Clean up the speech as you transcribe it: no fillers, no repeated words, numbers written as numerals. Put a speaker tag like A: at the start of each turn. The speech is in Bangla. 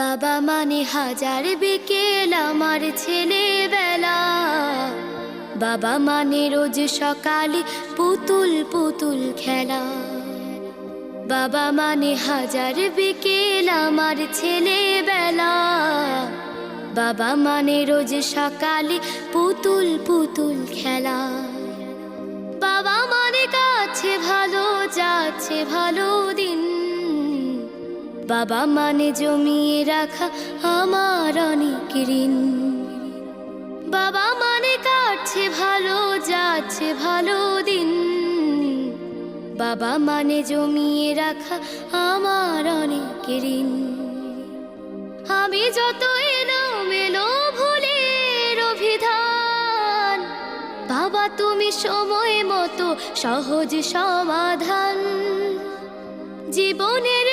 A: বাবা মানে হাজার বিকেল আমার ছেলেবেলা। বাবা মানে রোজ সকালে পুতুল পুতুল খেলা। বাবা মানে হাজার বিকেল আমার ছেলেবেলা। বাবা মানে রোজ সকালে পুতুল পুতুল খেলা। বাবা মানে কাছে ভালো যাচ্ছে ভালো দিন। বাবা মানে জমিয়ে রাখা আমার অনেক ঋণ। বাবা মানে কাটছে ভালো যাচ্ছে ভালো দিন। বাবা মানে জমিয়ে রাখা আমার অনেক ঋণ। আমি যত এলোমেলো ভুলের অভিধান, বাবা তুমি সময় মতো সহজ সমাধান। জীবনের